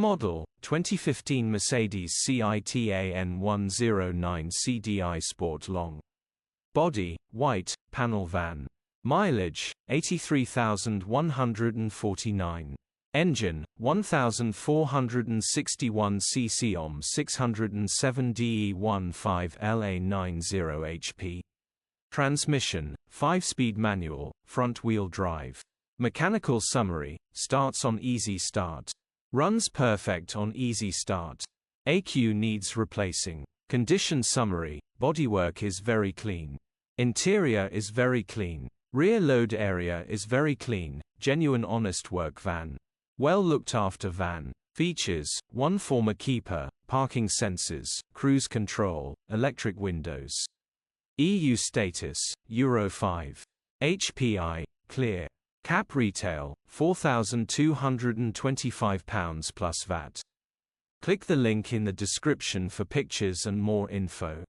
Model, 2015 Mercedes Citan 109 CDI Sport Long. Body, white, panel van. Mileage, 83,149. Engine, 1,461 cc OM 607 DE15 LA90 HP. Transmission, 5-speed manual, front-wheel drive. Mechanical summary, starts on easy start. Runs perfect on easy start. ECU needs replacing. Condition summary, bodywork is very clean. Interior is very clean. Rear load area is very clean, genuine honest work van. Well looked after van. Features, 1 former keeper, parking sensors, cruise control, electric windows. EU status, Euro 5. HPI, clear. Cap retail, £4,225 plus VAT. Click the link in the description for pictures and more info.